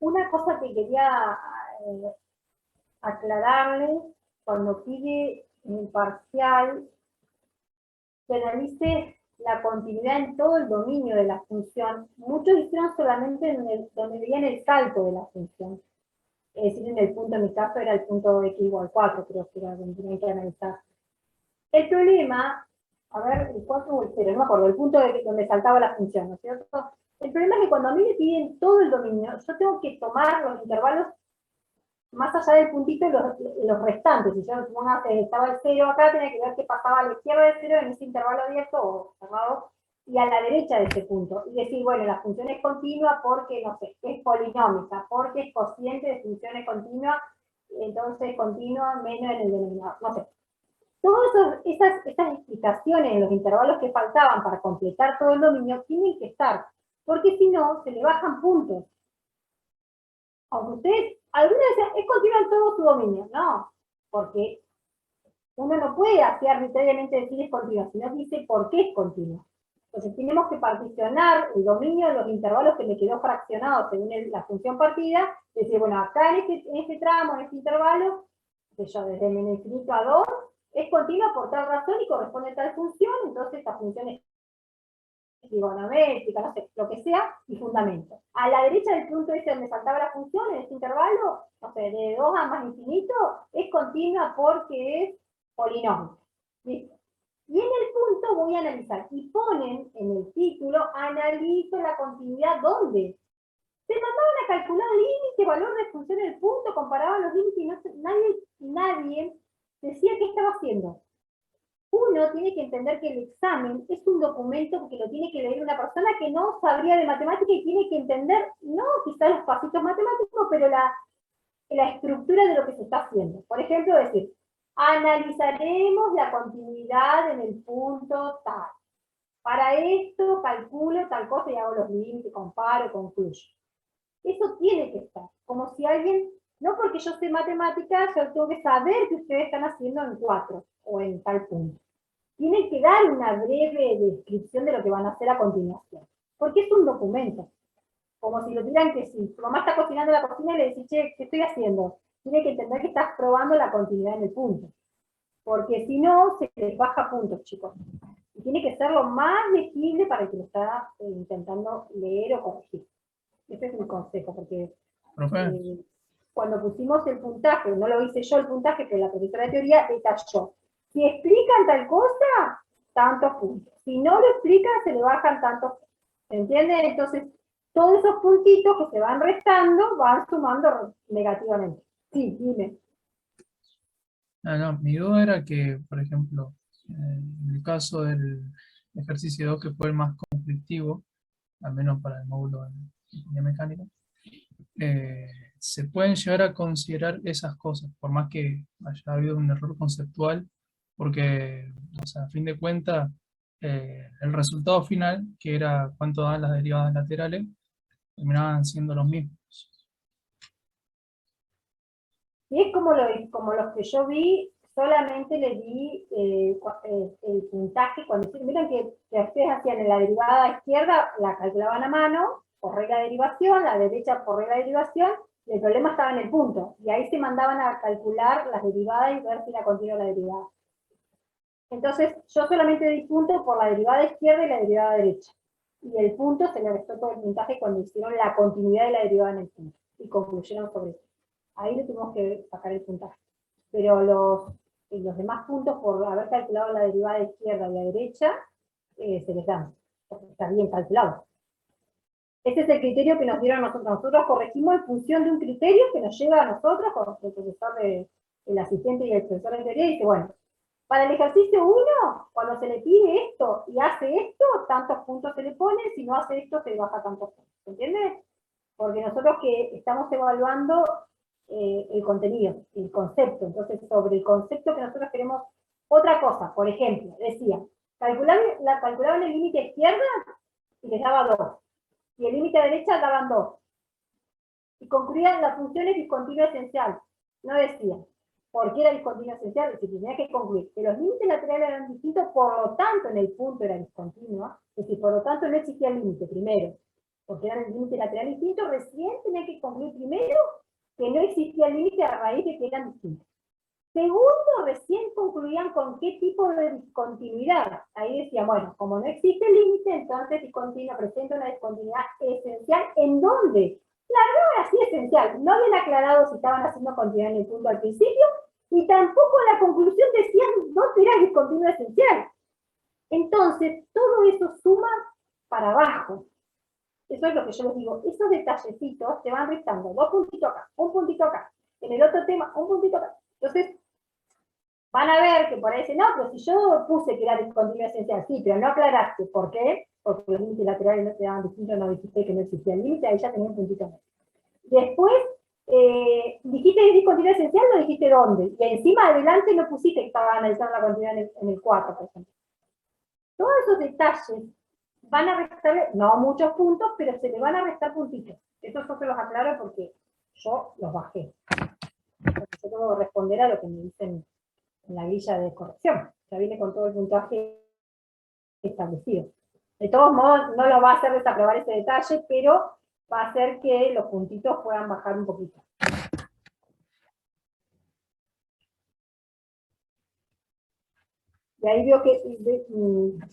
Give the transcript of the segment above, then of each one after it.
Una cosa que quería aclararle, cuando pide en el parcial que analice la continuidad en todo el dominio de la función, muchos hicieron solamente donde veían el salto de la función. Es decir, en el punto, en mi caso era el punto x igual 4, creo que era donde tenían que analizar. El problema, a ver, el 4 o el 0, no me acuerdo, el punto donde saltaba la función, ¿no es cierto? El problema es que cuando a mí me piden todo el dominio, yo tengo que tomar los intervalos más allá del puntito y los restantes. Si yo estaba el 0 acá, tenía que ver qué pasaba a la izquierda del 0 en ese intervalo abierto o cerrado, y a la derecha de ese punto. Y decir, bueno, la función es continua porque, no sé, es polinómica, porque es cociente de funciones continuas, entonces continua menos en el denominador, no sé. Todas esas explicaciones en los intervalos que faltaban para completar todo el dominio tienen que estar, porque si no, se le bajan puntos. Aunque ustedes, alguna vez es continua en todo su dominio, no, porque uno no puede así arbitrariamente decir es continua, sino dice por qué es continua. Entonces tenemos que particionar el dominio de los intervalos que le quedó fraccionado según la función partida, decir, bueno, acá en este tramo, en este intervalo, que yo desde el infinito a 2, es continua por tal razón y corresponde a tal función, entonces esta función es trigonométrica, no sé, lo que sea, y fundamento. A la derecha del punto ese donde saltaba la función, en este intervalo, no sé, de 2 a más infinito, es continua porque es polinómica. ¿Listo? Y en el punto voy a analizar, y ponen en el título, analizo la continuidad, ¿dónde? Se mandaban a calcular límite, valor de función del punto, comparaban los límites y nadie decía qué estaba haciendo. Uno tiene que entender que el examen es un documento que lo tiene que leer una persona que no sabría de matemática y tiene que entender, no quizá los pasitos matemáticos, pero la estructura de lo que se está haciendo. Por ejemplo, decir, analizaremos la continuidad en el punto tal. Para esto calculo tal cosa y hago los límites, comparo, concluyo. Eso tiene que estar, como si alguien, no porque yo sé matemáticas, yo tengo que saber que ustedes están haciendo en 4 o en tal punto. Tienen que dar una breve descripción de lo que van a hacer a continuación, porque es un documento, como si lo tuvieran que, si tu mamá está cocinando en la cocina y le decís, che, ¿qué estoy haciendo? Tiene que entender que estás probando la continuidad en el punto, porque si no, se les baja puntos, chicos. Y tiene que ser lo más legible para el que lo está intentando leer o corregir. Ese es mi consejo, porque Profe, cuando pusimos el puntaje, no lo hice yo el puntaje, pero la profesora de teoría detalló. Si explican tal cosa, tantos puntos. Si no lo explican, se le bajan tantos puntos. ¿Se entiende? Entonces, todos esos puntitos que se van restando van sumando negativamente. Sí, dime. no, mi duda era que, por ejemplo, en el caso del ejercicio 2, que fue el más conflictivo, al menos para el módulo de ingeniería mecánica, eh, se pueden llegar a considerar esas cosas, por más que haya habido un error conceptual, porque, o sea, a fin de cuentas, el resultado final, que era cuánto dan las derivadas laterales, terminaban siendo los mismos. Y es como los que yo vi, solamente le di el puntaje. Cuando miren que ustedes hacían en la derivada izquierda, la calculaban a mano, por regla de derivación, la derecha por regla de derivación, y el problema estaba en el punto. Y ahí se mandaban a calcular las derivadas y ver si la continua la derivada. Entonces, yo solamente di punto por la derivada izquierda y la derivada derecha. Y el punto se le restó todo el puntaje cuando hicieron la continuidad de la derivada en el punto. Y concluyeron sobre eso. Ahí le tuvimos que sacar el puntaje. Pero los demás puntos, por haber calculado la derivada izquierda y la derecha, se les dan. Porque está bien calculado. Ese es el criterio que nos dieron a nosotros. Nosotros corregimos en función de un criterio que nos lleva a nosotros, con el profesor, el asistente y el profesor de teoría, y dice, bueno, para el ejercicio 1, cuando se le pide esto y hace esto, tantos puntos se le pone, si no hace esto, se le baja tantos puntos. ¿Entiendes? Porque nosotros que estamos evaluando el contenido, el concepto. Entonces, sobre el concepto que nosotros queremos, otra cosa, por ejemplo, decía, calculaban el límite izquierda y les daba 2. Y el límite derecha daban 2. Y concluían las funciones discontinua esencial. No decía por qué era discontinua esencial, es decir, tenía que concluir que los límites laterales eran distintos, por lo tanto en el punto era discontinua, es decir, por lo tanto no existía el límite primero. porque eran límites laterales distintos, recién tenía que concluir primero que no existía límite a raíz de que eran distintos. Segundo, recién concluían con qué tipo de discontinuidad. Ahí decían, bueno, como no existe límite, entonces discontinua presenta una discontinuidad esencial. ¿En dónde? Claro, era así esencial. No habían aclarado si estaban haciendo continuidad en el punto al principio, y tampoco en la conclusión decían dónde era discontinua esencial. Entonces, todo eso suma para abajo. Eso es lo que yo les digo. Esos detallecitos te van restando 2 puntitos acá, 1 puntito acá. En el otro tema, 1 puntito acá. Entonces, van a ver que por ahí dicen, no, pero si yo puse que era discontinuidad esencial, sí, pero no aclaraste. ¿Por qué? Porque los límites laterales no se daban distintos, no dijiste que no existía el límite, ahí ya tenía un puntito más. Después, dijiste discontinuidad esencial, no dijiste dónde. Y encima adelante no pusiste que estaba analizando la continuidad en el 4, por ejemplo. Todos esos detalles van a restar, no muchos puntos, pero se le van a restar puntitos. Eso yo se los aclaro porque yo los bajé. Porque yo tengo que responder a lo que me dicen en la guía de corrección. Ya viene con todo el puntaje establecido. De todos modos, no lo va a hacer desaprobar ese detalle, pero va a hacer que los puntitos puedan bajar un poquito. Y ahí veo que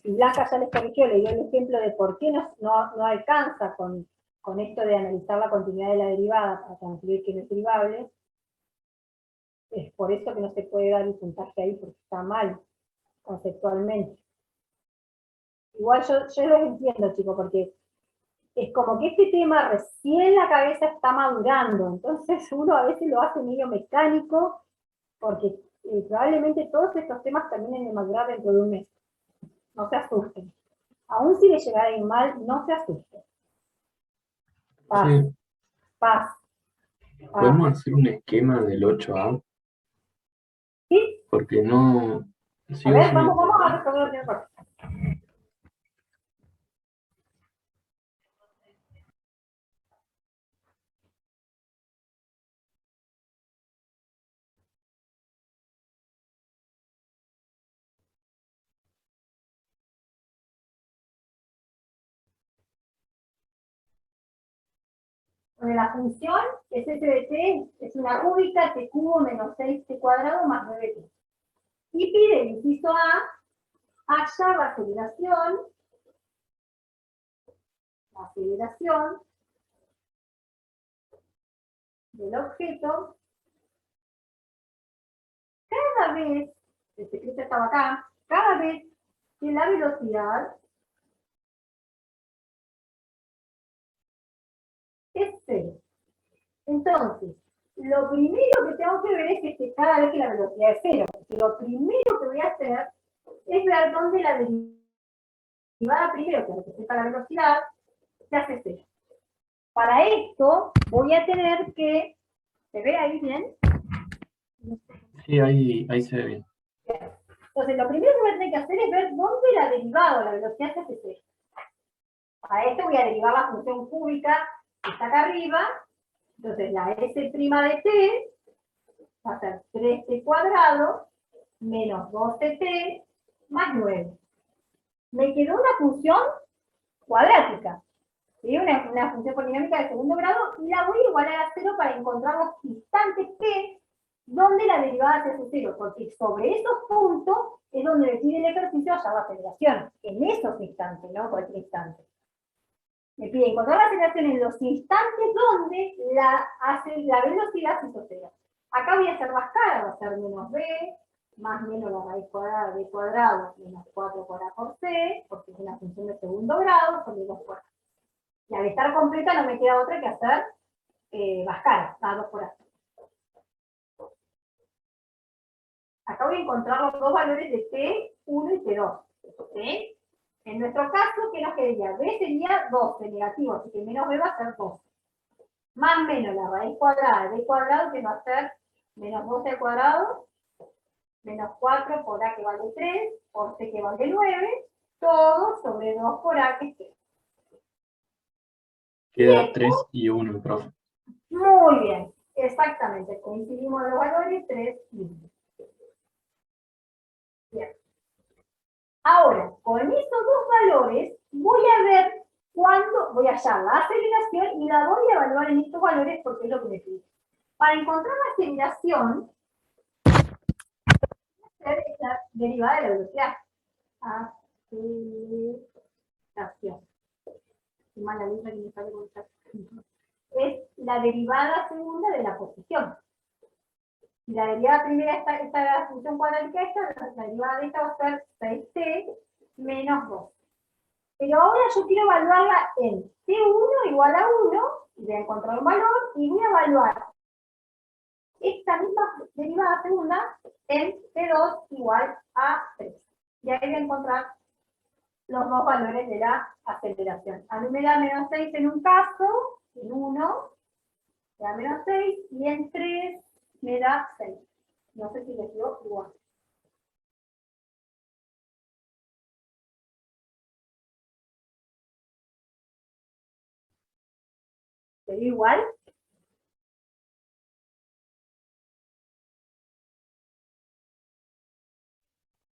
si Blanca ya les corrigió, le dio el ejemplo de por qué no alcanza con esto de analizar la continuidad de la derivada para concluir que no es derivable. Es por eso que no se puede dar el puntaje ahí, porque está mal conceptualmente. Igual yo los entiendo, chicos, porque es como que este tema recién la cabeza está madurando, entonces uno a veces lo hace medio mecánico, porque probablemente todos estos temas terminen de madurar dentro de un mes. No se asusten. Aún si le llegara a ir mal, no se asusten. Paz, Sí. paz. ¿Podemos hacer un esquema del 8A? ¿Sí? Porque no A sigo ver, sin vamos a entender. resolverlo bien por la función es f de t, es una cúbica t cubo menos 6t cuadrado más 9t. Y pide el inciso A, haya la aceleración del objeto cada vez, el secreto estaba acá, cada vez que la velocidad es cero. Entonces, lo primero que tengo que ver es que cada vez que la velocidad es cero, lo primero que voy a hacer es ver dónde la derivada primero, que representa la velocidad, se hace cero. Para esto voy a tener que, ¿se ve ahí bien? Sí, ahí se ve bien. Entonces, lo primero que voy a tener que hacer es ver dónde la derivada, la velocidad se hace cero. Para esto voy a derivar la función cúbica que está acá arriba. Entonces, la s' de t va a ser 3t cuadrado menos 12t más 9. Me quedó una función cuadrática, ¿sí? Una función polinomial de segundo grado, y la voy a igualar a 0 para encontrar los instantes t donde la derivada se hace 0, porque sobre esos puntos es donde me pide el ejercicio hallar la aceleración, en esos instantes, no cualquier instante. Me pide encontrar la aceleración en los instantes donde la velocidad se hizo 0. Acá voy a hacer más cara, va a ser menos b, más menos la raíz cuadrada de b cuadrado, menos 4 por a por c, porque es una función de segundo grado, sobre 2 por a. Y al estar completa no me queda otra que hacer más cara, a 2 por a. Acá voy a encontrar los dos valores de T1 y T2. ¿Sí? En nuestro caso, ¿qué nos quedaría? B sería 12 negativo, así que menos B va a ser 12. Más menos la raíz cuadrada de B cuadrado, que va a ser menos 12 al cuadrado, menos 4 por A que vale 3, por C que vale 9, todo sobre 2 por A que es 3. Queda 3 y 1, profe. Muy bien, exactamente, coincidimos los valores 3 y 1. Bien. Ahora, con esos dos valores, voy a ver cuando voy a hallar la aceleración y la voy a evaluar en estos valores porque es lo que me pide. Para encontrar la aceleración, hacer la derivada de la velocidad. Aceleración. Qué mala letra que me sale con esta. Es la derivada segunda de la posición. Si la derivada primera, esta función cuadrática, la derivada de esta va a ser 6t menos 2. Pero ahora yo quiero evaluarla en t1 igual a 1, y voy a encontrar un valor, y voy a evaluar esta misma derivada segunda en t2 igual a 3. Y ahí voy a encontrar los dos valores de la aceleración. A mí me da menos 6 en un caso, en 1, me da menos 6, y en 3 me da 6. No sé si les dio igual. ¿Te dio igual?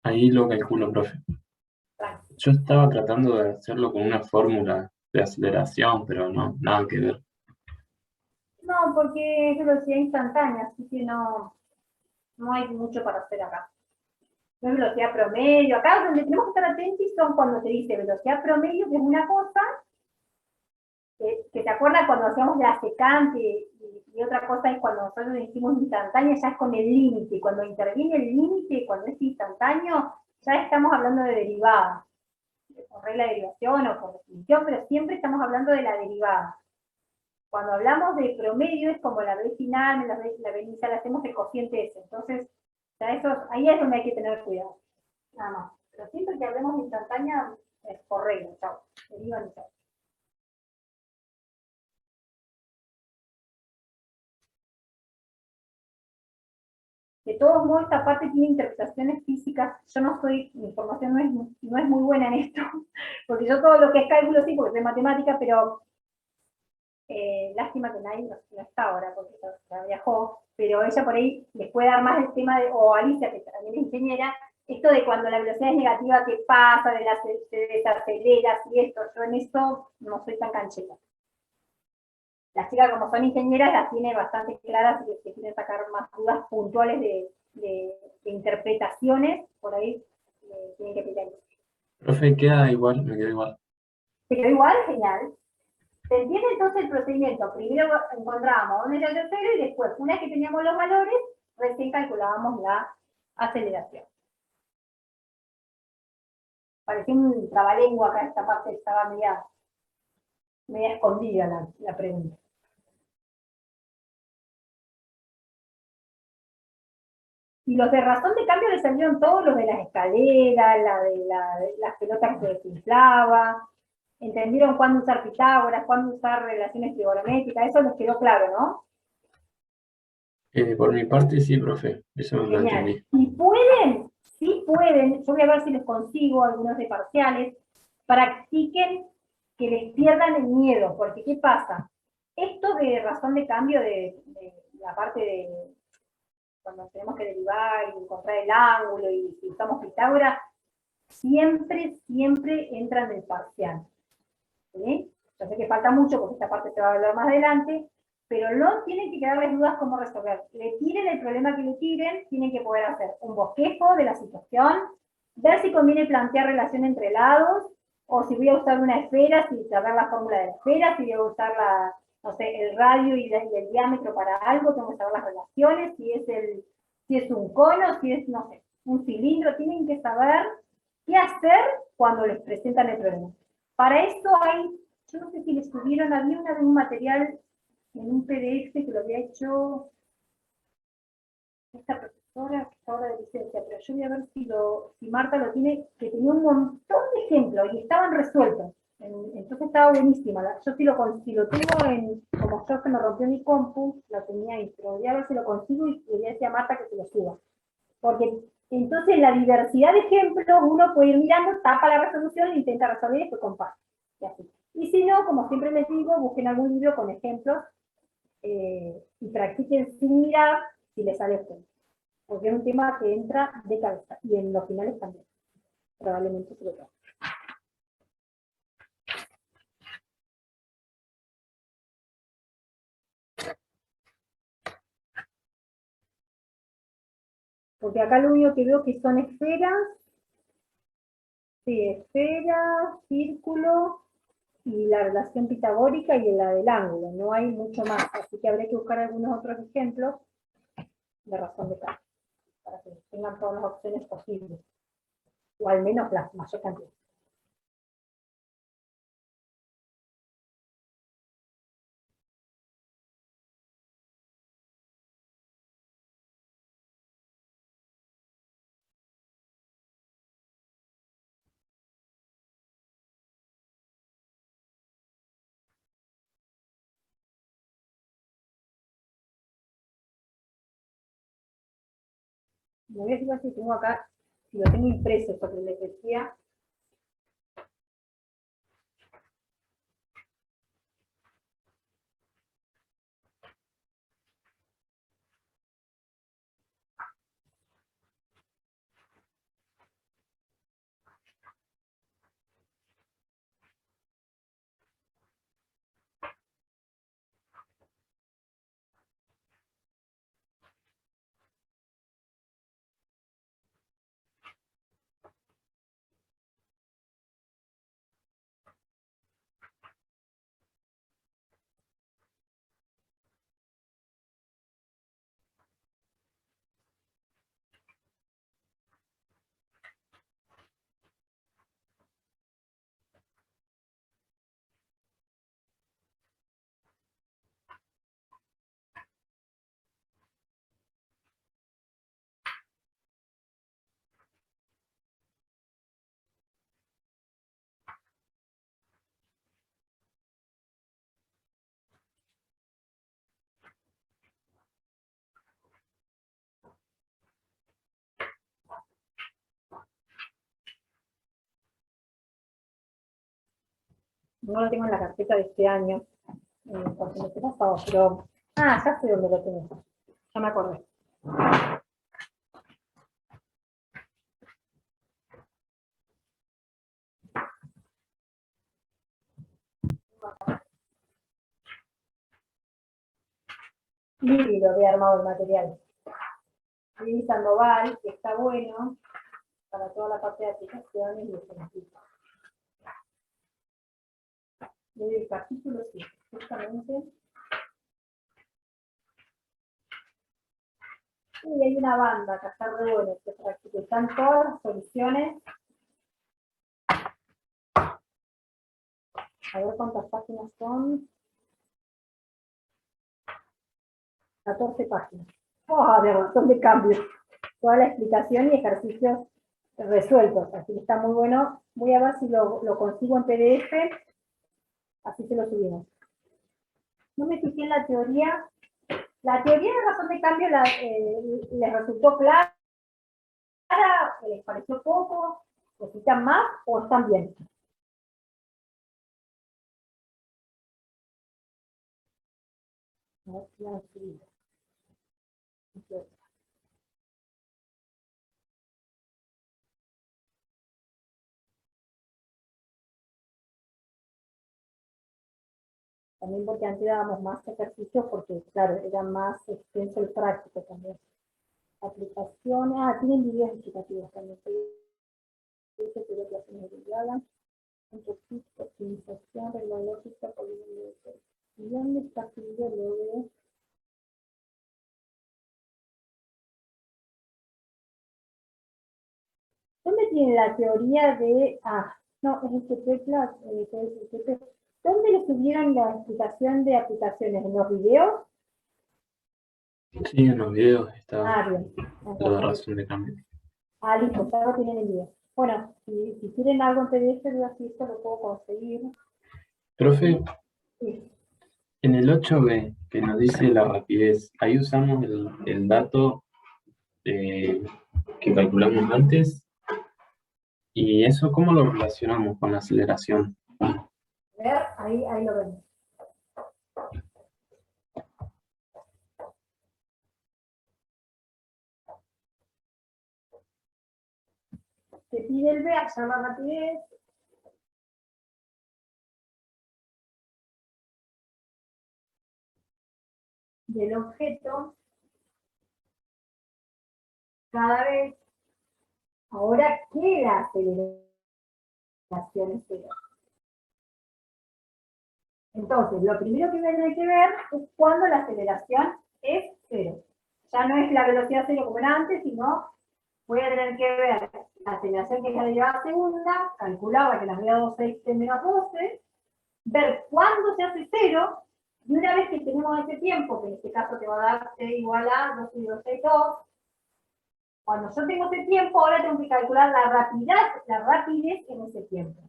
Ahí lo calculo, profe. Yo estaba tratando de hacerlo con una fórmula de aceleración, pero no, nada que ver. No, porque es velocidad instantánea, así que no hay mucho para hacer acá. No es velocidad promedio. Acá donde tenemos que estar atentos son cuando te dice velocidad promedio, que es una cosa, que te acuerdas cuando hacíamos la secante, y otra cosa es cuando nosotros decimos instantánea, ya es con el límite. Cuando interviene el límite, cuando es instantáneo, ya estamos hablando de derivada. Por regla de derivación o por definición, pero siempre estamos hablando de la derivada. Cuando hablamos de promedio es como la B final, la B inicial, hacemos el cociente ese. Entonces, ya eso, ahí es donde hay que tener cuidado. Nada más. Pero siempre que hablemos de instantánea, es por regla, chao. Derivan y chao. De todos modos, esta parte tiene interpretaciones físicas. Yo no soy, mi formación no es muy buena en esto, porque yo todo lo que es cálculo sí, porque soy matemática, pero lástima que nadie no está ahora, porque ya viajó, pero ella por ahí les puede dar más el tema de, o Alicia, que también es ingeniera, esto de cuando la velocidad es negativa, ¿qué pasa? Se desacelera, y esto, yo en esto no soy tan canchera. Las chicas, como son ingenieras, las tiene bastante claras y que quieren sacar más dudas puntuales de interpretaciones, por ahí tienen que pelear. Profe, queda igual, me queda igual. Pero igual, genial. Se entiende entonces el procedimiento. Primero encontrábamos dónde era el tercero y después, una vez que teníamos los valores, recién calculábamos la aceleración. Parecía un trabalengua acá, esta parte estaba media escondida la pregunta. Y los de razón de cambio les salieron todos, los de las escaleras, las pelotas que se inflaba, entendieron cuándo usar Pitágoras, cuándo usar relaciones trigonométricas, eso les quedó claro, ¿no? Por mi parte sí, profe, eso lo Genial. entendí. Si pueden, yo voy a ver si les consigo algunos de parciales, practiquen que les pierdan el miedo, porque ¿qué pasa? Esto de razón de cambio de la parte de cuando tenemos que derivar y encontrar el ángulo y si usamos Pitágoras, siempre entran del parcial. ¿Sí? Yo sé que falta mucho porque esta parte se va a hablar más adelante, pero no tienen que quedarles dudas cómo resolver. Le tiren el problema que le tiren, tienen que poder hacer un bosquejo de la situación, ver si conviene plantear relación entre lados, o si voy a usar una esfera, si saber la fórmula de la esfera, si voy a usar no sé, el radio y el diámetro para algo, tengo que saber las relaciones, si es un cono, si es, no sé, un cilindro, tienen que saber qué hacer cuando les presentan el problema. Para esto hay, yo no sé si les subieron, había un material en un PDF que lo había hecho esta profesora que está ahora de licencia, pero yo voy a ver si Marta lo tiene, que tenía un montón de ejemplos y estaban resueltos. Entonces estaba buenísima. Yo si lo tengo como yo se me rompió mi compu, lo tenía ahí, pero voy a ver si lo consigo y le voy a decir a Marta que se lo suba. Porque entonces la diversidad de ejemplos uno puede ir mirando, tapa la resolución, intenta resolver y después comparte. Y así. Y si no, como siempre les digo, busquen algún libro con ejemplos y practiquen sin mirar si les sale esto. Porque es un tema que entra de cabeza y en los finales también. Probablemente se lo traiga. Porque acá lo único que veo que son esferas, sí, esfera, círculo, y la relación pitagórica y la del ángulo, no hay mucho más, así que habría que buscar algunos otros ejemplos de razón de cambio, para que tengan todas las opciones posibles, o al menos la mayor cantidad. Me voy a decir si tengo acá, si lo tengo impreso sobre la decía. No lo tengo en la carpeta de este año, porque me quedó pasado, pero... Ah, ya sé dónde lo tengo. Ya me acordé. Y lo había armado el material. Y Sandoval, que está bueno para toda la parte de aplicaciones y ejercicios. Y el capítulo sí, justamente. Y hay una banda que está re buena, que practica. Están todas las soluciones. A ver cuántas páginas son. 14 páginas. ¡Oh, de razón de cambio! Toda la explicación y ejercicios resueltos. Así que está muy bueno. Voy a ver si lo consigo en PDF. Así se lo subimos. No me fijé en la teoría. La teoría de razón de cambio les resultó clara, les pareció poco, necesitan más o están bien. A ver si la han subido. También porque antes dábamos más ejercicios porque, claro, era más extenso el práctico también. Aplicaciones, tienen videos explicativos también. Un poquito, optimización, regla lógica, polinomio de series. ¿Y dónde está escrito lo de? ¿Dónde tiene la teoría de, no, es este tecla, ¿dónde le subieron la explicación de aplicaciones? ¿En los videos? Sí, en los videos está Bien. lo de razón de cambio. Listo, ya lo tienen en video. Bueno, si quieren algo en PDF, yo así esto lo puedo conseguir. Profe, Sí. en el 8B, que nos dice la rapidez, ahí usamos el dato que calculamos antes, y eso, ¿cómo lo relacionamos con la aceleración? A ver, ahí lo vemos. Se pide el B, allá la rapidez. Del objeto cada vez, ahora que la aceleración es cero. Entonces, lo primero que voy a tener que ver es cuando la aceleración es cero. Ya no es la velocidad cero como era antes, sino voy a tener que ver la aceleración que es la derivada segunda, calcularla que la derivada 12x menos 12, ver cuándo se hace cero, y una vez que tenemos ese tiempo, que en este caso te va a dar t igual a 2 y 2, 2, cuando yo tengo ese tiempo, ahora tengo que calcular la rapidez en ese tiempo.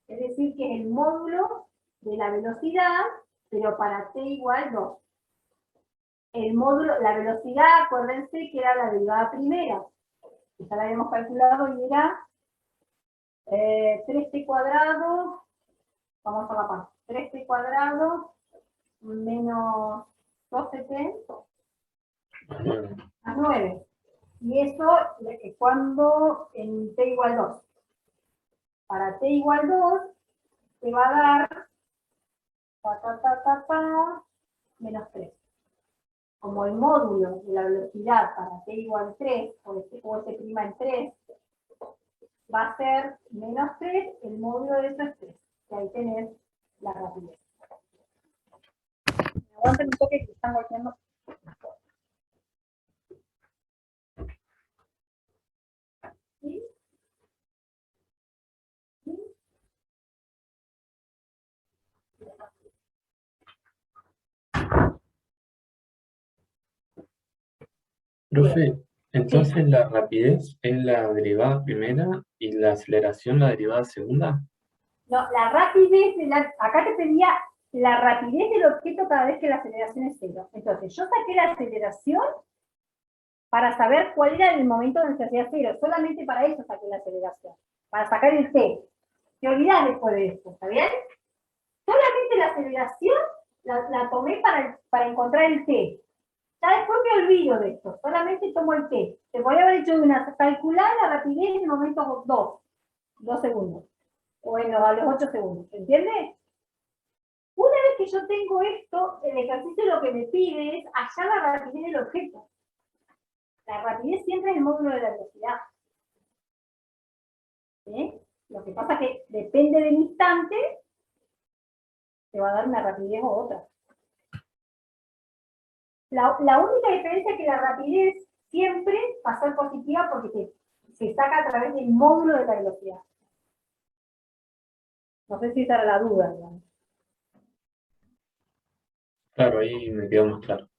Es decir, que es el módulo de la velocidad, pero para t igual 2. El módulo, la velocidad, acuérdense que era la derivada primera. Ya la habíamos calculado y era 3t cuadrado, vamos a la parte, 3t cuadrado menos 12t a 9. Y eso es cuando en t igual 2. Para t igual 2, te va a dar menos 3. Como el módulo de la velocidad para t igual 3, o s' en 3, va a ser menos 3, el módulo de eso es 3. Y ahí tenés la rapidez. Me aguanten un toque que están golpeando. ¿Sí? ¿Sí? Profe, entonces la rapidez es la derivada primera y la aceleración la derivada segunda. No, la rapidez, acá te pedía la rapidez del objeto cada vez que la aceleración es cero. Entonces, yo saqué la aceleración para saber cuál era el momento donde se hacía cero. Solamente para eso saqué la aceleración. Para sacar el t. Te olvidás después de esto, ¿está bien? Solamente la aceleración la tomé para encontrar el t. Ya después me olvido de esto. Solamente tomo el t. Te podría haber hecho calcular la rapidez en el momento 2 segundos. O a los 8 segundos. ¿Entiendes? Una vez que yo tengo esto, el ejercicio lo que me pide es hallar la rapidez del objeto. La rapidez siempre es el módulo de la velocidad. ¿Sí? Lo que pasa es que depende del instante, te va a dar una rapidez u otra. La única diferencia es que la rapidez siempre va a ser positiva porque se saca a través del módulo de la velocidad. No sé si esa era la duda, digamos. Claro, ahí me quedó más claro.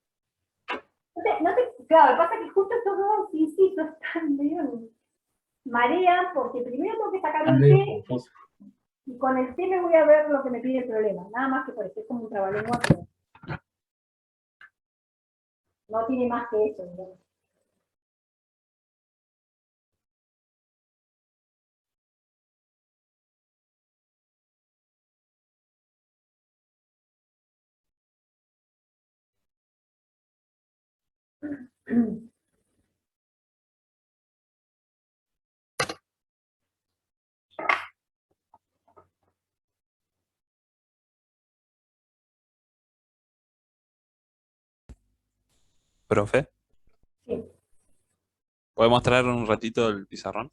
Claro, lo que pasa es que justo estos dos incisos están medio marean porque primero tengo que sacar un medio t confuso. y con el t me voy a ver lo que me pide el problema. Nada más que por eso es como un trabalengua, pero no tiene más que eso, digamos. Profe, Sí. ¿puede mostrar un ratito el pizarrón?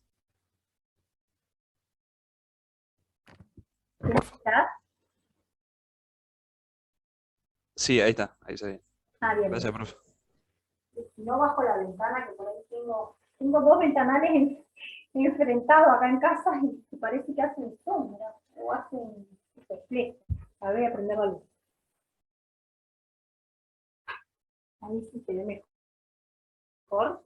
Por favor. ¿Estás? Sí, ahí está, ahí se ve. Ah, bien. Gracias, profe. Si no bajo la ventana, que por ahí tengo dos ventanales enfrentados acá en casa y parece que hacen sombra o hacen reflejo. A ver, voy a prender la luz. Ahí sí se ve mejor.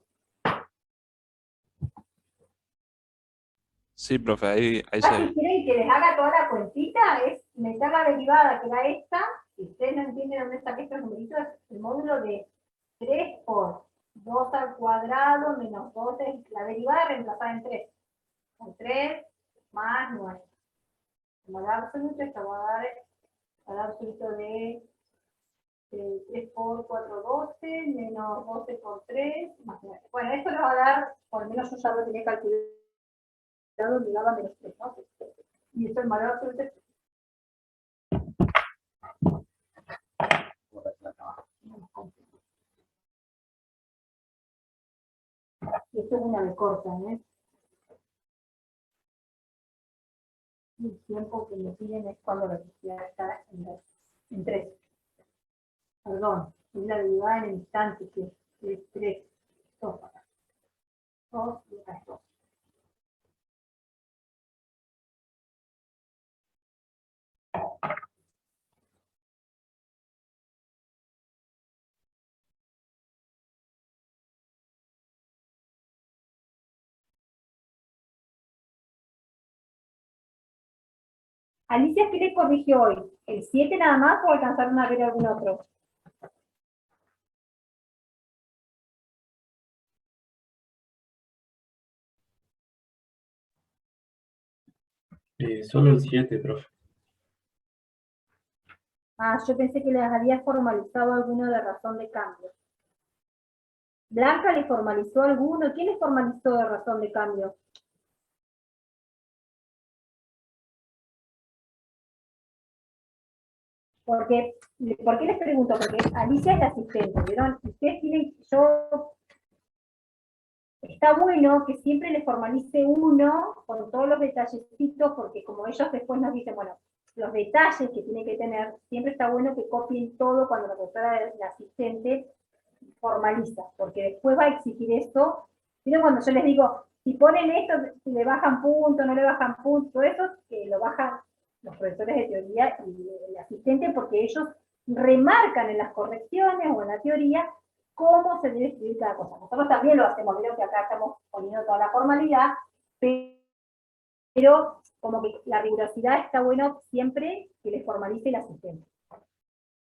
Sí, profe, ahí se Si ve. quieren que les haga toda la cuentita, es meter la derivada que era esta. Si ustedes no entienden dónde está estos numeritos, es el módulo de 3 por 2 al cuadrado menos 2 es la derivada reemplazada en 3. Con 3 más 9. El valor absoluto, esto va a dar el valor absoluto de 3 por 4, 12, menos 12 por 3, más 9. Bueno, esto nos va a dar, por lo menos yo ya lo tenía calculado, me daba menos 3, ¿no? Y esto el valor absoluto es y es una de corta, ¿eh? El tiempo que me piden es cuando la velocidad está en 3. Perdón, es la derivada en el instante, que es 3. 2 acá. 2 y acá 2. Alicia, ¿qué le corrigió hoy? ¿El 7 nada más o alcanzaron a ver algún otro? Solo el 7, profe. Ah, yo pensé que les había formalizado alguno de razón de cambio. ¿Blanca le formalizó alguno? ¿Quién le formalizó de razón de cambio? ¿Por qué les pregunto? Porque Alicia es la asistente, ¿vieron? Ustedes tienen, está bueno que siempre les formalice uno con todos los detallecitos, porque como ellos después nos dicen, bueno, los detalles que tiene que tener, siempre está bueno que copien todo cuando la profesora, la asistente, formaliza, porque después va a exigir esto. ¿Vieron cuando yo les digo, si ponen esto, si le bajan punto, no le bajan punto, todo eso, que lo bajan los profesores de teoría y el asistente, porque ellos remarcan en las correcciones o en la teoría cómo se debe escribir cada cosa. Nosotros también lo hacemos, creo que acá estamos poniendo toda la formalidad, pero como que la rigurosidad está bueno siempre que les formalice el asistente.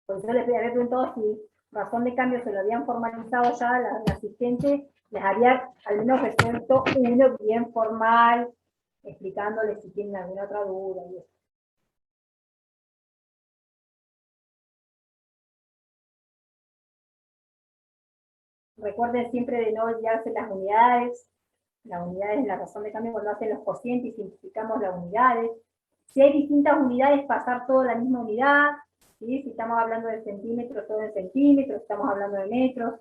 Por eso les había preguntado si razón de cambio se lo habían formalizado ya la asistente, les había al menos resuelto uno bien formal, explicándoles si tienen alguna otra duda y eso. Recuerden siempre de no olvidarse las unidades es la razón de cambio cuando hacen los cocientes y simplificamos las unidades. Si hay distintas unidades, pasar todo en la misma unidad, ¿sí? Si estamos hablando de centímetros, todo en centímetros, si estamos hablando de metros.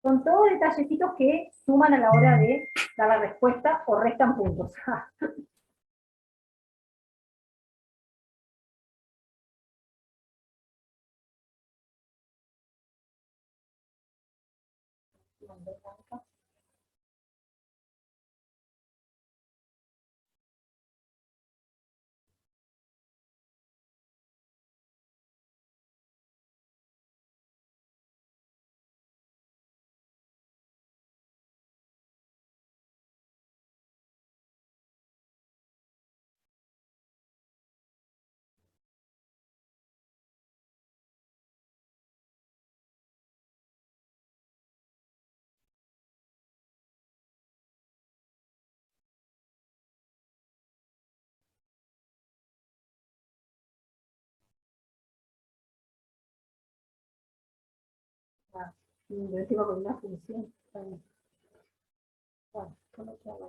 Son todos detallecitos que suman a la hora de dar la respuesta o restan puntos. Lo último con una función. Bueno, ¿cómo se llama?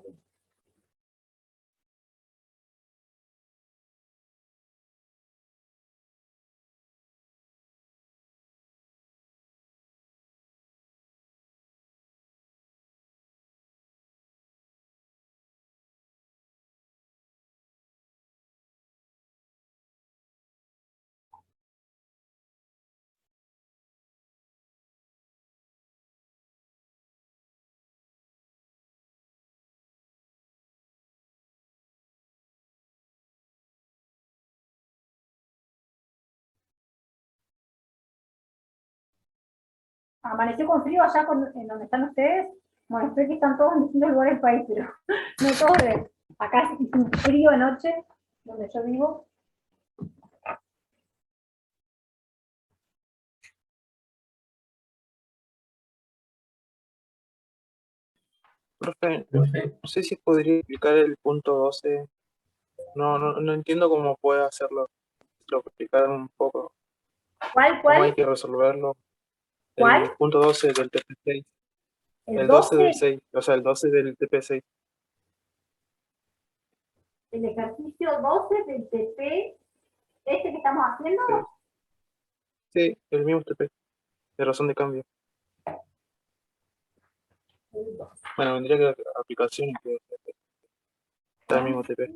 Amaneció con frío allá en donde están ustedes. Bueno, sé que están todos en distintos lugares del país, pero no todos de acá es un frío anoche, donde yo vivo. Profe, Profe, no sé si podría explicar el punto 12. No entiendo cómo puede hacerlo. Lo explicar un poco ¿Cuál, cómo hay cuál, que resolverlo. cuál? El punto 12 del TP6. El El 12 del 12, 6. O sea, el 12 del TP6. el ejercicio 12 del TP, este que estamos haciendo. Sí, sí, el mismo TP. De razón de cambio. el 2. Bueno, vendría que aplicaciones que está el mismo TP.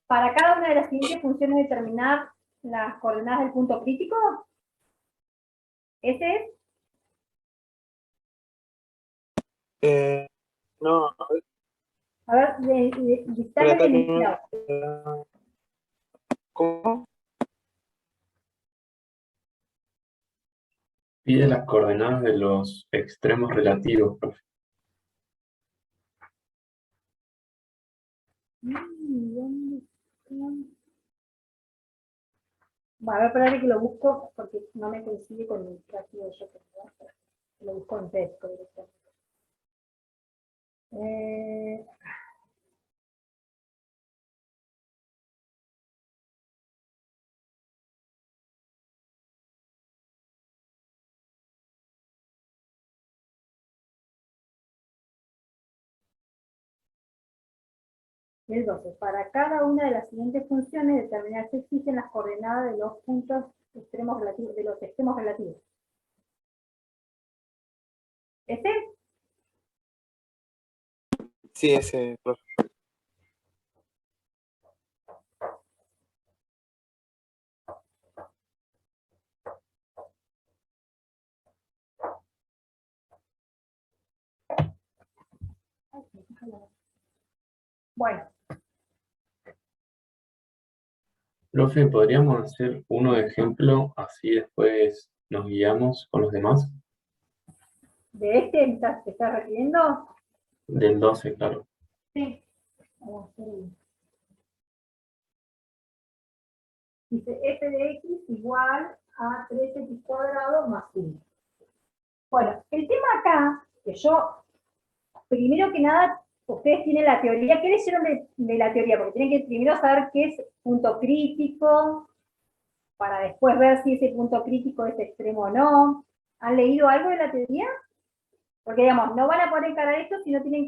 Para cada una de las siguientes funciones determinar las coordenadas del punto crítico. ¿Ese es? No, a ver, A ver, dictame espérate el que enunciado. ¿cómo? Pide las coordenadas de los extremos relativos, profe. ¿Dónde están? Bueno, a ver, espérate que lo busco porque no me coincide con el relativo yo que lo busco en texto directamente. El 12. Para cada una de las siguientes funciones, determinar si existen las coordenadas de los puntos extremos relativos, de los extremos relativos. ¿Este? Sí, ese, profe. Bueno, Profe, ¿podríamos hacer uno de ejemplo, así después nos guiamos con los demás? ¿de este te estás refiriendo? Del 12, claro. Sí. Vamos a hacer uno. Dice f de x igual a 3x cuadrado más 1. Bueno, el tema acá, que yo, primero que nada, ustedes tienen la teoría. ¿Qué leyeron de la teoría? Porque tienen que primero saber qué es punto crítico, para después ver si ese punto crítico es extremo o no. ¿Han leído algo de la teoría? Porque, digamos, no van a poder encarar esto si no tienen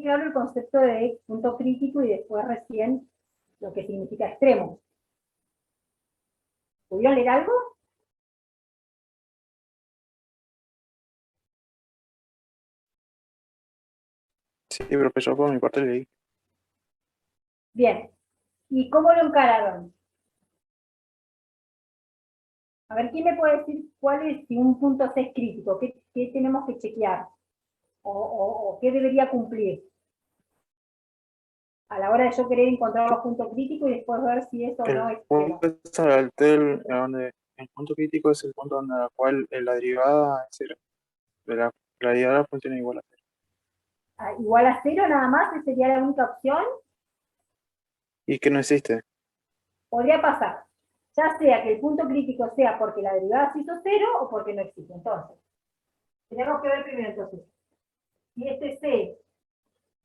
claro el concepto de punto crítico y después recién lo que significa extremo. ¿Pudieron leer algo? Sí, profe, yo por mi parte leí. Bien. ¿Y cómo lo encararon? A ver, ¿quién me puede decir cuál es, si un punto C es crítico? ¿Qué tenemos que chequear? ¿O qué debería cumplir? A la hora de yo querer encontrar los puntos críticos y después ver si eso no El es extremo. punto es al tel, donde el punto crítico es el punto donde la cual la derivada es cero. La derivada de la función es igual a cero. Igual a 0 nada más, esa sería la única opción. Y que no existe. Podría pasar, ya sea que el punto crítico sea porque la derivada se hizo 0 o porque no existe. Entonces, tenemos que ver primero entonces, si este C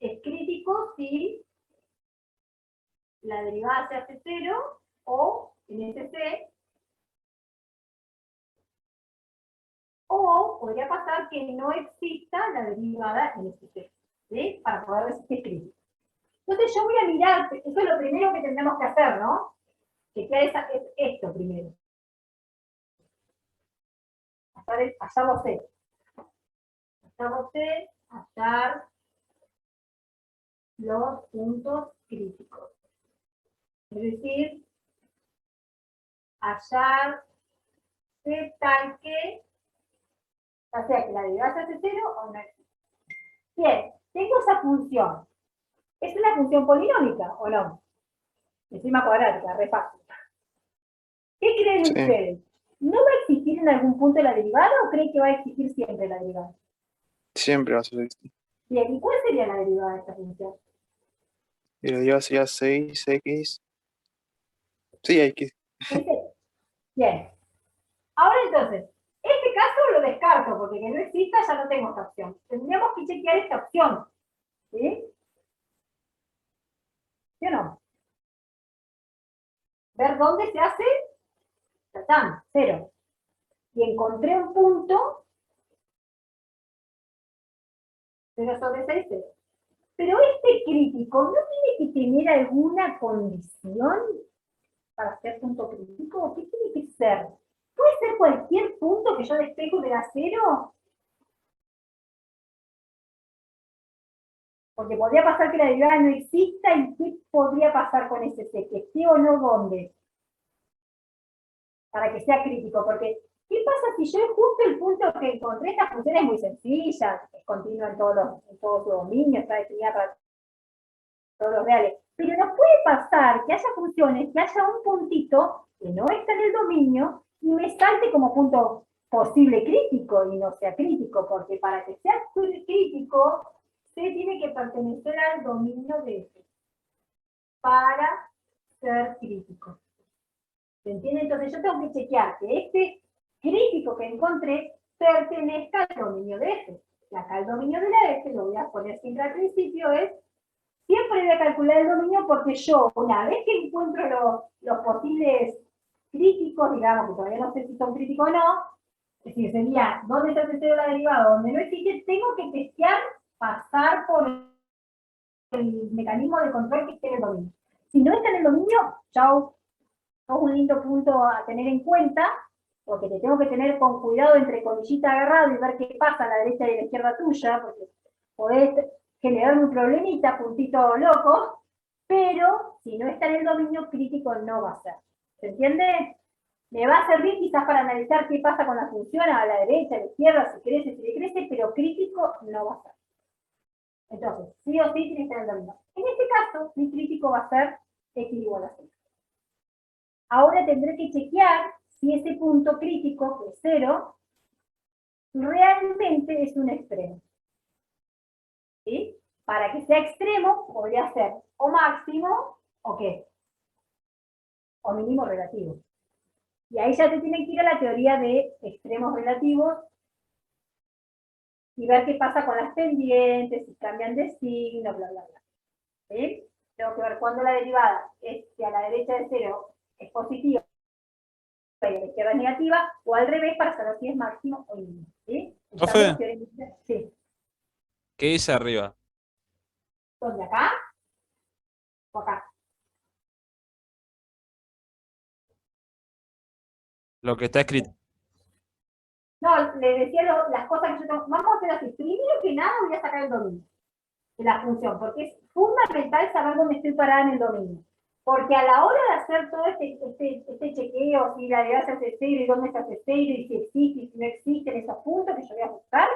es crítico, si la derivada se hace 0 o en este C, o podría pasar que no exista la derivada en este C, ¿sí? Para poder ver si es crítico. Entonces yo voy a mirar, eso es lo primero que tendremos que hacer, ¿no? Chequear esto primero. Hallar C. Hallar los puntos críticos. Es decir, hallar C tal que, ya sea que la derivada se hace 0 o no existe. Bien, tengo esa función. ¿Es una función polinómica o no? Encima cuadrática, re fácil. ¿Qué creen Sí, ustedes? ¿No va a existir en algún punto la derivada o creen que va a existir siempre la derivada? siempre va a ser esto. Bien, ¿y cuál sería la derivada de esta función? Y la derivada sería 6x. Sí, X. ¿Ese? Bien. Ahora entonces, este caso lo descarto, porque que no exista ya no tengo esta opción. Tendríamos que chequear esta opción. ¿Sí? ¿Sí o no? Ver dónde se hace, ¡tachán! 0. Y encontré un punto, 0 sobre 6, 0. Pero este crítico, ¿no tiene que tener alguna condición para ser punto crítico? ¿Qué tiene que ser? ¿Puede ser cualquier punto que yo despejo y me da cero? Porque podría pasar que la derivada no exista, ¿y qué podría pasar con ese C? ¿Que sí o no dónde? Para que sea crítico, porque ¿qué pasa si yo justo el punto que encontré? Esta función es muy sencilla, es continua en todos los dominios, está definida para todos los reales. Pero nos puede pasar que haya funciones, que haya un puntito que no está en el dominio y me salte como punto posible crítico y no sea crítico, porque para que sea crítico se tiene que pertenecer al dominio de F para ser crítico. ¿Se entiende? Entonces yo tengo que chequear que este crítico que encontré pertenezca al dominio de F. Y acá el dominio de la F, lo voy a poner siempre al principio, es siempre voy a calcular el dominio porque yo, una vez que encuentro los posibles críticos, digamos, que todavía no sé si son críticos o no, es decir, sería dónde está el testeo de la derivada, donde no existe, tengo que testear, pasar por el mecanismo de control que esté en el dominio. Si no está en el dominio, chau, es un lindo punto a tener en cuenta, porque te tengo que tener con cuidado entre comillita agarrado y ver qué pasa a la derecha y a la izquierda tuya, porque podés generar un problemita, puntito loco, pero si no está en el dominio crítico no va a ser. ¿Se entiende? Me va a servir quizás para analizar qué pasa con la función a la derecha, a la izquierda, si crece, si decrece, pero crítico no va a ser. Entonces, sí o sí tiene que estar en el dominio. En este caso, mi crítico va a ser x igual a 0. Ahora tendré que chequear si ese punto crítico, que es 0, realmente es un extremo. ¿Sí? Para que sea extremo, podría ser o máximo, o qué, o mínimo relativo. Y ahí ya te tienen que ir a la teoría de extremos relativos y ver qué pasa con las pendientes, si cambian de signo, bla, bla, bla. ¿Sí? Tengo que ver cuándo la derivada es que a la derecha de 0 es positiva y a la izquierda es negativa, o al revés para saber si es máximo o mínimo. ¿Sí? ¿Profe? Sí. ¿Qué dice arriba? ¿Dónde? ¿Acá? ¿O acá? Lo que está escrito. No, le decía las cosas que yo tengo. Vamos a hacer así. Primero que nada voy a sacar el dominio de la función, porque es fundamental saber dónde estoy parada en el dominio. Porque a la hora de hacer todo este chequeo, si la derivada se hace 0 y dónde se hace 0 y si existe y si no existen esos puntos que yo voy a buscar,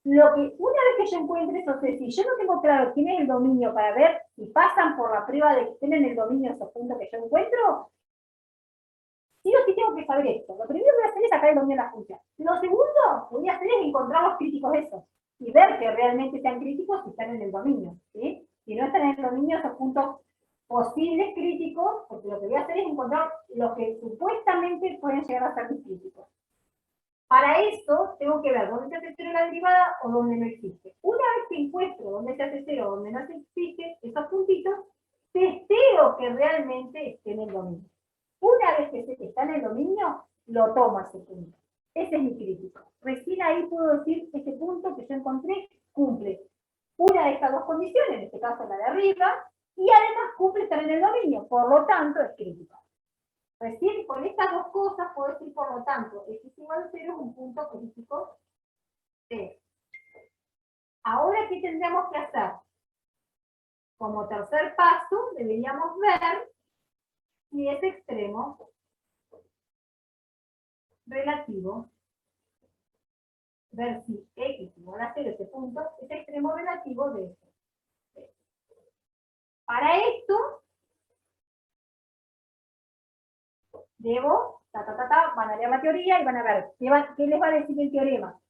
una vez que yo encuentre eso, si yo no tengo claro quién es el dominio para ver si pasan por la prueba de que estén en el dominio esos puntos que yo encuentro, sí o sí tengo que saber esto. Lo primero que voy a hacer es sacar el dominio de la función. Lo segundo que voy a hacer es encontrar los críticos de esos y ver que realmente sean críticos si están en el dominio. ¿Sí? Si no están en el dominio, esos puntos posibles críticos, porque lo que voy a hacer es encontrar los que supuestamente pueden llegar a ser mis críticos. Para eso tengo que ver dónde se hace 0 la derivada o dónde no existe. Una vez que encuentro dónde se hace 0 o dónde no existe, esos puntitos, testeo que realmente esté en el dominio. Una vez que sé que está en el dominio, lo tomo ese punto. Ese es mi crítico. Recién ahí puedo decir ese punto que yo encontré cumple una de estas dos condiciones, en este caso la de arriba, y además cumple estar en el dominio, por lo tanto es crítico. Recién con estas dos cosas puedo decir, por lo tanto, x igual a 0 es un punto crítico de. Ahora, ¿qué tendríamos que hacer? Como tercer paso, deberíamos ver si ese extremo relativo, ver si x igual a 0, ese punto, es extremo relativo de eso. Para esto, van a leer la teoría y van a ver qué les va a decir el teorema,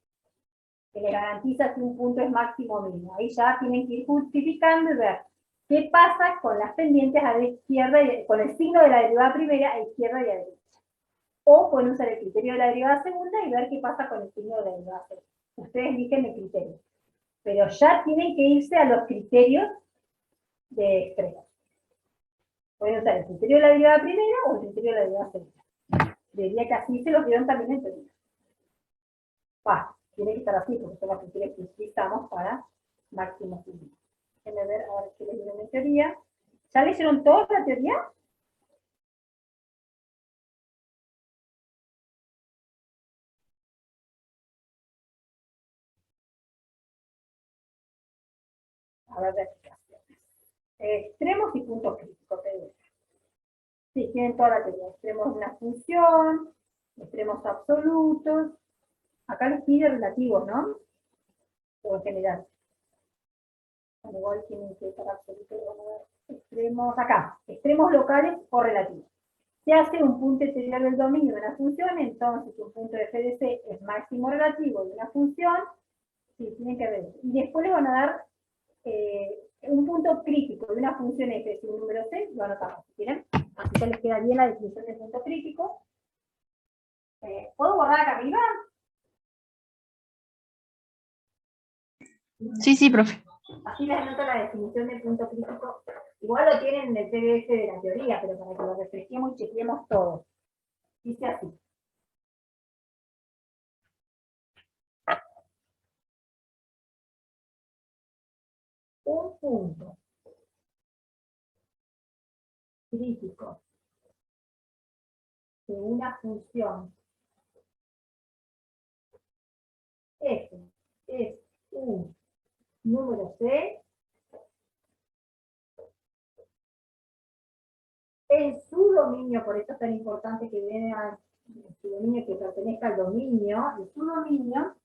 que le garantiza si un punto es máximo o mínimo. Ahí ya tienen que ir justificando y ver qué pasa con las pendientes a la izquierda, con el signo de la derivada primera a izquierda y a derecha. O pueden usar el criterio de la derivada segunda y ver qué pasa con el signo de la derivada segunda. Ustedes eligen el criterio. Pero ya tienen que irse a los criterios de extremos. Pueden usar el criterio de la derivada primera o el criterio de la derivada segunda. Diría que así se los dieron también en teoría. Tiene que estar así, porque son los criterios que utilizamos para máximo y mínimo. Déjenme ver a ver qué les dieron en teoría. ¿Ya leyeron toda la teoría? A ver, verificaciones. Extremos y puntos críticos. Sí, tienen toda la teoría. Extremos de una función, extremos absolutos. Acá les pide relativos, ¿no? O en general. Bueno, igual tienen que estar absolutos. Extremos, acá, extremos locales o relativos. Se hace un punto exterior del dominio de una función, entonces un punto de FDC es máximo relativo de una función. Sí, tienen que ver. Y después les van a dar un punto crítico de una función f, si un número c, lo anotamos, si quieren. Así que les queda bien la definición de punto crítico. ¿Puedo borrar acá arriba? Sí, sí, profe. Así les anoto la definición de punto crítico. Igual lo tienen en el PDF de la teoría, pero para que lo refresquemos y chequeemos todo. Dice así. Un punto crítico de una función f es un número c en su dominio, por eso es tan importante que vean su dominio, que pertenezca al dominio, de su dominio,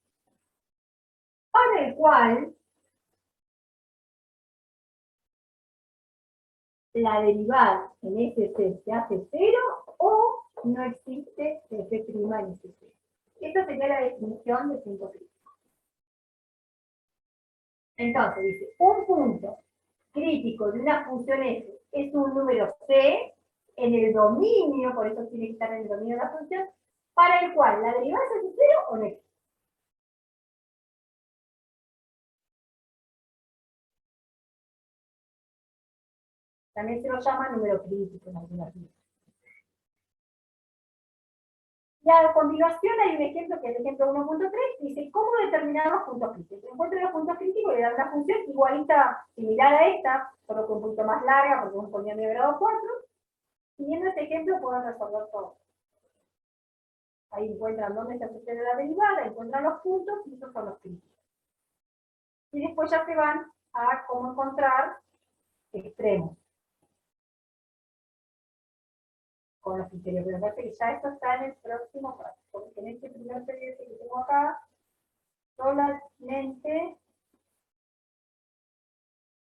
para el cual la derivada en SC se hace cero o no existe f' en SC. Esta sería la definición de punto crítico. Entonces dice, un punto crítico de una función f es un número c en el dominio, por eso tiene que estar en el dominio de la función, para el cual la derivada se hace cero o no existe. También se lo llama número crítico en algunas líneas. Y a continuación hay un ejemplo que es el ejemplo 1.3, dice cómo determinar los puntos críticos. Encuentra los puntos críticos y le da una función igualita, similar a esta, solo que un poquito más larga porque es un polinomio de grado 4. Siguiendo este ejemplo pueden resolver todo. Ahí encuentran dónde se sucede la derivada, encuentran los puntos y esos son los críticos. Y después ya se van a cómo encontrar extremos con los criterios. Pero me parece que ya esto está en el próximo paso. Porque en este primer PDF que tengo acá, solamente,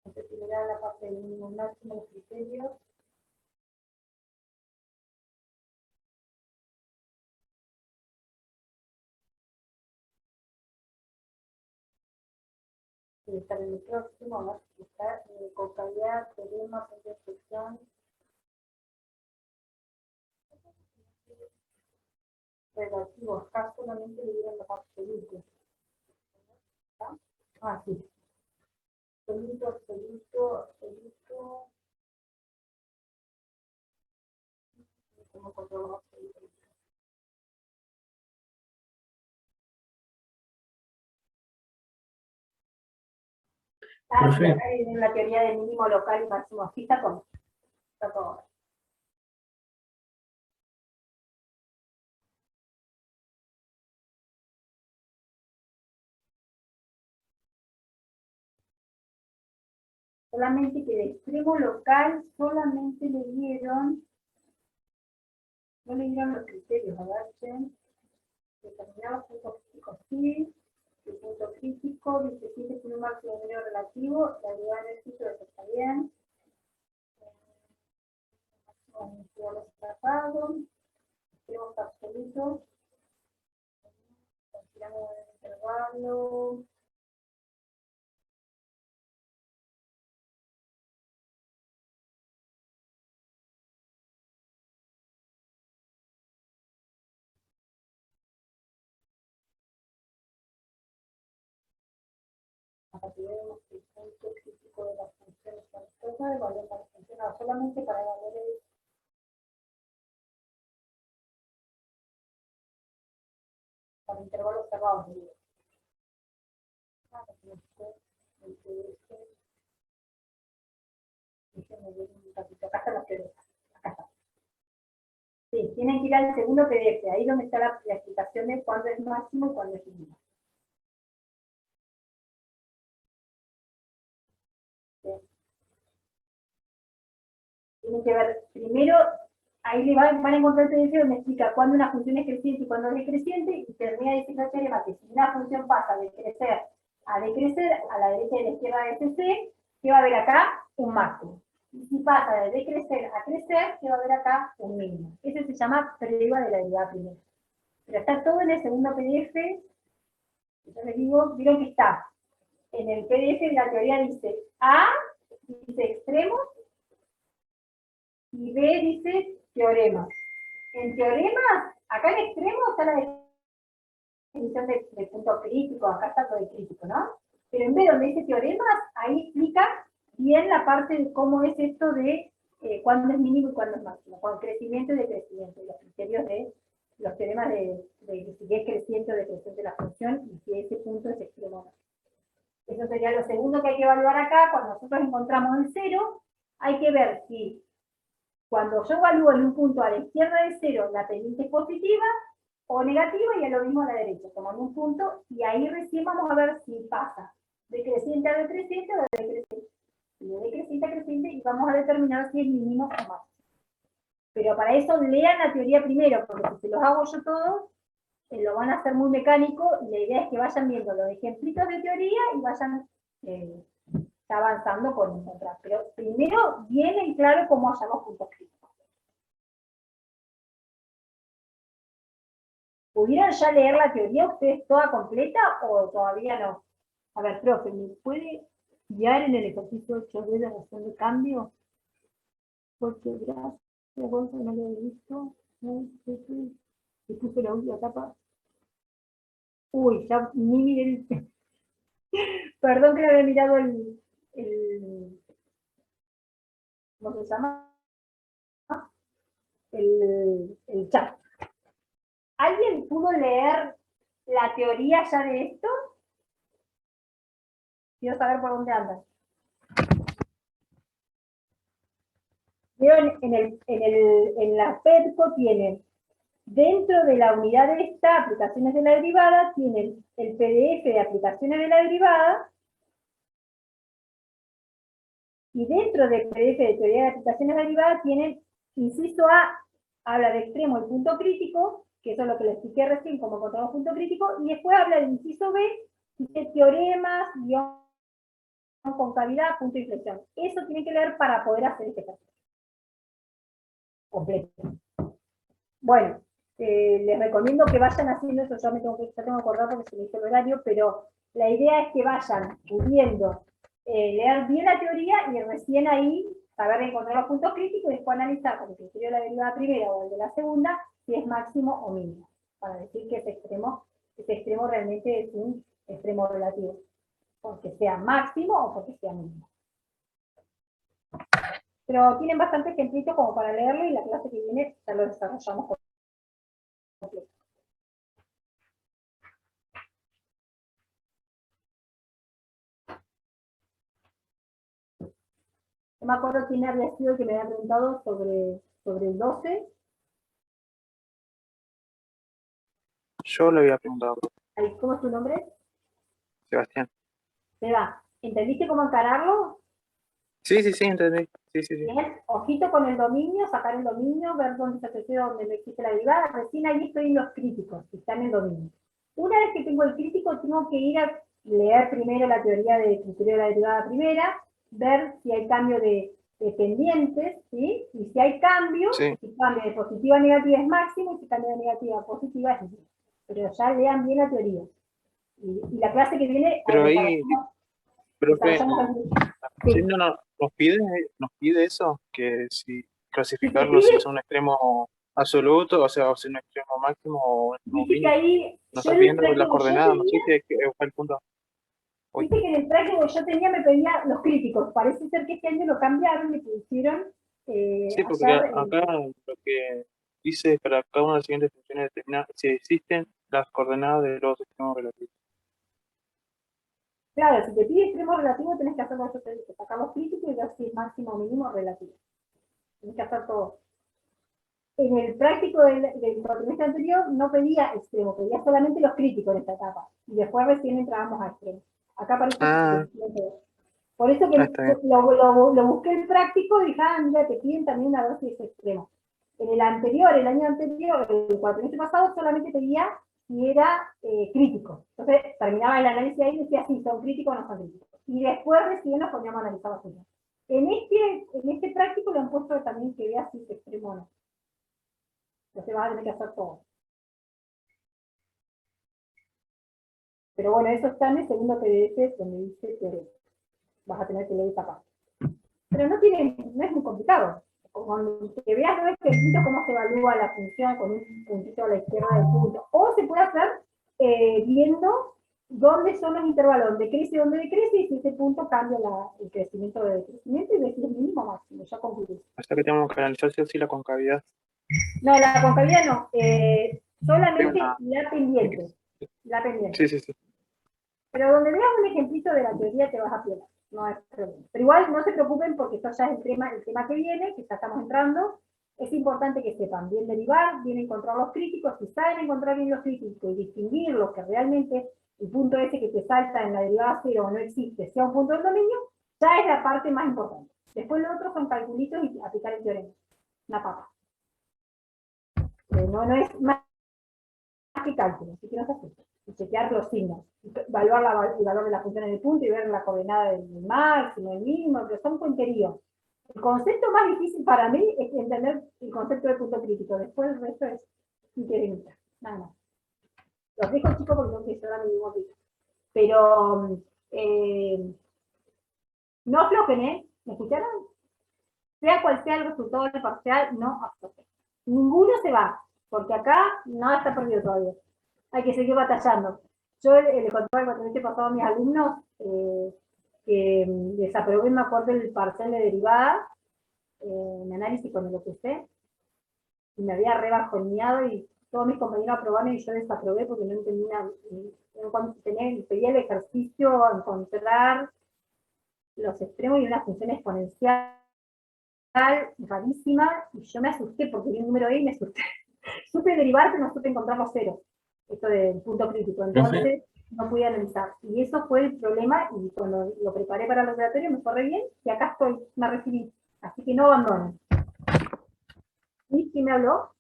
no sé si me da la parte del mínimo máximo de criterios. Debe estar en el próximo, a ver si está con calidad, teorema, punto de excepción. Relativos, acá solamente le dieron los absolutos. Ah, sí. Absoluto, absoluto, absoluto. ¿Cómo controlo los absolutos? Ah, sí, Profe, acá hay la teoría del mínimo local y máximo. Aquí está todo. Está todo. Solamente que de extremo local solamente le dieron, no le dieron los criterios, a ver, determinados puntos críticos, sí, el punto crítico, dice si es un máximo número relativo, la derivada en el sitio está bien, máximo los tratados, extremos absolutos, consideramos el intervalo. Acá tenemos el punto crítico de las funciones parentosa, el valor para funcionar solamente para valores para intervalos cerrados. Déjenme ver un ratito. Acá están los PDFs. Acá está. Sí, tienen que ir al segundo PDF, ahí donde está la explicación de cuándo es máximo y cuándo es mínimo. Tienen que ver, primero, ahí le van a encontrar el PDF donde explica cuándo una función es creciente y cuándo es decreciente, y termina diciendo el teorema que si una función pasa de crecer a decrecer, a la derecha y a la izquierda de SC, ¿qué va a haber acá? Un máximo. Y si pasa de decrecer a crecer, ¿qué va a haber acá? Un mínimo. Ese se llama prueba de la derivada primera. Pero está todo en el segundo PDF. Yo les digo, vieron que está en el PDF de la teoría dice A, dice extremo, y B dice teorema. En teoremas, acá en extremo está la definición de punto crítico, acá está todo de crítico, ¿no? Pero en B, donde dice teoremas, ahí explica bien la parte de cómo es esto de cuándo es mínimo y cuándo es máximo, con crecimiento y decrecimiento, los criterios de los teoremas de si es creciente o decreciente la función y si ese punto es extremo o no. Eso sería lo segundo que hay que evaluar acá. Cuando nosotros encontramos el cero, hay que ver si cuando yo evalúo en un punto a la izquierda del cero la pendiente es positiva o negativa, y a lo mismo a la derecha, tomando un punto, y ahí recién vamos a ver si pasa de creciente a decreciente o de decreciente. Y de decreciente a creciente, y vamos a determinar si es mínimo o máximo. Pero para eso lean la teoría primero, porque si se los hago yo todos, lo van a hacer muy mecánico, y la idea es que vayan viendo los ejemplitos de teoría y vayan avanzando por encontrar. Pero primero bien en claro cómo hallamos puntos críticos. ¿Pudieron ya leer la teoría ustedes toda completa o todavía no? A ver, profe, ¿me puede guiar en el ejercicio 8D de razón de cambio? Porque gracias, Gonza, no lo he visto. Se puso la última etapa. Uy, ya ni miré el... Perdón que no había mirado ¿cómo se llama? El chat. ¿Alguien pudo leer la teoría ya de esto? Quiero saber por dónde andan. Vieron, en la PEDCO tienen, dentro de la unidad de esta, aplicaciones de la derivada, tienen el PDF de aplicaciones de la derivada, y dentro del PDF de teoría de aplicaciones de la derivada tienen, inciso A, habla de extremo y punto crítico, que eso es lo que les expliqué recién, como encontramos punto crítico, y después habla del inciso B, dice teoremas, guión, concavidad, punto de inflexión. Eso tienen que leer para poder hacer este ejercicio completo. Bueno, les recomiendo que vayan haciendo eso. Ya tengo que acordar porque se me hizo el horario, pero la idea es que vayan pudiendo leer bien la teoría y recién ahí saber encontrar los puntos críticos y después analizar con el criterio de la derivada primera o el de la segunda si es máximo o mínimo, para decir que ese extremo realmente es un extremo relativo, porque sea máximo o porque sea mínimo. Pero tienen bastante ejemplitos como para leerlo, y la clase que viene ya lo desarrollamos completo. No me acuerdo quién había sido el que me había preguntado sobre el 12. Yo le había preguntado. ¿Cómo es tu nombre? Sebastián. Seba, ¿entendiste cómo encararlo? Sí, entendí. Sí. Bien, ojito con el dominio, sacar el dominio, ver dónde se asociado, donde no existe la derivada. Recién ahí estoy en los críticos, que están en el dominio. Una vez que tengo el crítico, tengo que ir a leer primero la teoría de criterio de la derivada primera, ver si hay cambio de pendientes, ¿sí? Y si hay cambio, Sí. si cambia de positiva a negativa es máximo, y si cambia de negativa a positiva es mínimo. Pero ya lean bien la teoría. Y la clase que viene... Pero ahí, profe, sí. nos pide eso, que si clasificarlo Sí, si es un extremo absoluto, o sea, o si es un extremo máximo o un extremo dice que mínimo. ahí... Nos está pidiendo las coordenadas, no sé si fue el punto. Dice que en el traje que yo tenía me pedía los críticos. Parece ser que este año lo cambiaron y pusieron... Sí, porque acá lo que dice es para cada una de las siguientes funciones determinadas si existen las coordenadas de los extremos relativos. Claro, si te pide extremo relativo tenés que hacer lo que te dice, sacar los críticos y ver si es máximo o mínimo relativo. Tenés que hacer todo. En el práctico del cuatrimestre anterior no pedía extremo, pedía solamente los críticos en esta etapa. Y después recién entrábamos a extremo. Acá parece que Por eso que está bien. lo busqué en práctico y dije, mira, te piden también a ver si es extremo. En el anterior, el año anterior, el cuatrimestre pasado, solamente pedía si era crítico. Entonces terminaba el análisis ahí y decía si son críticos o no son críticos. Y después recién nos poníamos a analizar las cosas. En este práctico le han puesto también que vea si es extremo o no. Entonces vas a tener que hacer todo. Pero bueno, eso está en el segundo PDF donde dice que vas a tener que leer esa parte. Pero no es muy complicado. Con que veas nueve ejemplitos cómo se evalúa la función con un puntito a la izquierda del punto. O se puede hacer viendo dónde son los intervalos, donde crece y dónde decrece, y si ese punto cambia el crecimiento de decrecimiento y decir mínimo o máximo. Ya concluí. O sea que tenemos que analizar si la concavidad. No, la concavidad no. Solamente Una- la pendiente. La pendiente. Sí. Pero donde veas un ejemplito de la teoría te vas a pillar. No hay problema. Pero igual no se preocupen porque esto ya es el tema que viene, que ya estamos entrando. Es importante que sepan bien derivar, bien encontrar los críticos. Si saben encontrar bien los críticos y distinguir lo que realmente el punto ese que te salta en la derivada cero o no existe, sea un punto del dominio, ya es la parte más importante. Después lo otro son calculitos y aplicar el teorema. Una papa. No es más que cálculo, así que no se asusten. Y chequear los signos, evaluar el valor de la función en el punto y ver la coordenada del máximo, el mínimo, pero son tonterías. El concepto más difícil para mí es entender el concepto de punto crítico. Después el resto es integridad, nada más. Los dejo chicos porque no quiero llorar mi mismo piso. Pero no aflojen, ¿eh? ¿Me escucharon? Sea cual sea el resultado del parcial, no aflojen. Ninguno se va, porque acá nada está perdido todavía. Hay que seguir batallando. Yo le contaba el cuatrimestre pasado a mis alumnos que desaprobé, me acuerdo, el parcial de derivada en análisis con el OPC, y me había rebajoneado y todos mis compañeros aprobaron y yo desaprobé porque no entendía, pedía el ejercicio, encontrar los extremos y una función exponencial rarísima, y yo me asusté porque vi un número ahí y me asusté. Supe derivar, pero no supe encontrar los ceros. Esto del punto crítico. Entonces, no pude analizar. Y eso fue el problema, y cuando lo preparé para el laboratorio me fue re bien, y acá estoy, me recibí. Así que no abandonen. ¿Y quién me habló?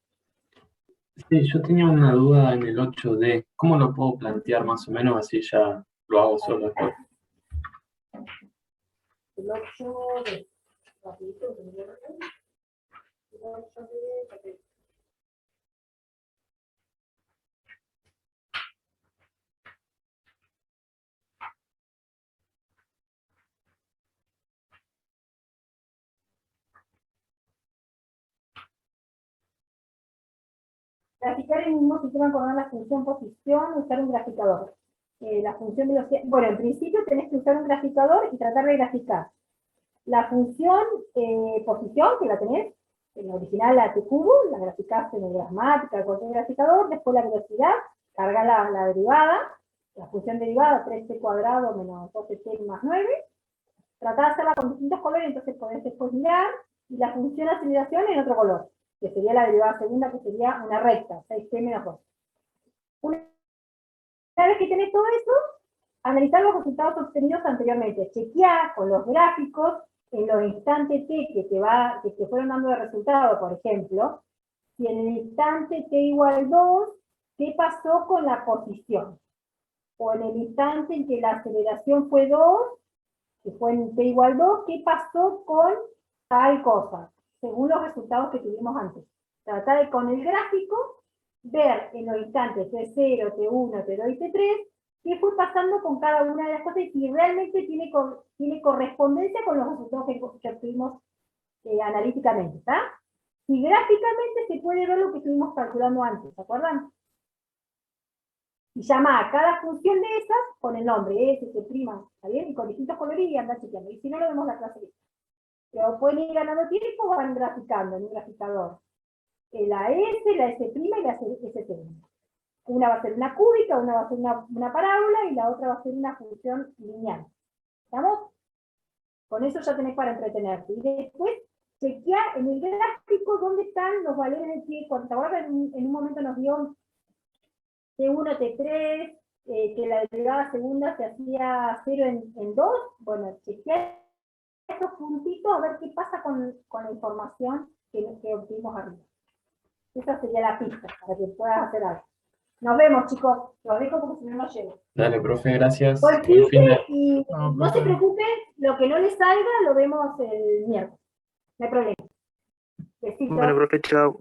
Sí, yo tenía una duda en el 8D. ¿Cómo lo puedo plantear más o menos? Así ya lo hago solo después. El 8D. Rapidito, el 8D. Graficar el mismo sistema con la función posición, usar un graficador. La función velocidad, bueno, en principio tenés que usar un graficador y tratar de graficar la función posición, que la tenés, en la original la T cubo, la graficaste en el Grafmática, cualquier graficador, después la velocidad, carga la derivada, la función derivada, 3t cuadrado menos 12t más 9, tratá de hacerla con distintos colores, entonces podés después mirar, y la función aceleración en otro color, que sería la derivada segunda, que sería una recta, 6t menos 2. Una vez que tenés todo eso, analizar los resultados obtenidos anteriormente, chequear con los gráficos en los instantes t que te fueron dando de resultado, por ejemplo, si en el instante t igual 2, ¿qué pasó con la posición? O en el instante en que la aceleración fue 2, que fue en t igual 2, ¿qué pasó con tal cosa? Según los resultados que tuvimos antes. Tratar de, con el gráfico, ver en los instantes T0, T1, T2 y T3, qué fue pasando con cada una de las cosas y si realmente tiene correspondencia con los resultados que obtuvimos analíticamente, ¿está? Y gráficamente se puede ver lo que estuvimos calculando antes, ¿se acuerdan? Y llama a cada función de esas con el nombre, S, ¿está bien? Y con distintos colores y anda chequeando. Y si no, lo vemos la clase lista. Pero pueden ir ganando tiempo o van graficando en un graficador. La S, la S' y la ST. Una va a ser una cúbica, una va a ser una parábola y la otra va a ser una función lineal. ¿Estamos? Con eso ya tenés para entretenerte. Y después, chequea en el gráfico dónde están los valores de t. Cuando ahora en un momento nos dio T1, T3, que la derivada segunda se hacía 0 en 2, bueno, chequear estos puntitos a ver qué pasa con la información que obtuvimos arriba. Esa sería la pista, para que puedas hacer algo. Nos vemos, chicos. Los dejo porque si no, no llego. Dale, profe, gracias. Buen Buen fin de... y No, no se profe. preocupen, lo que no les salga lo vemos el miércoles. No hay problema. Besitos. Bueno, profe, chao.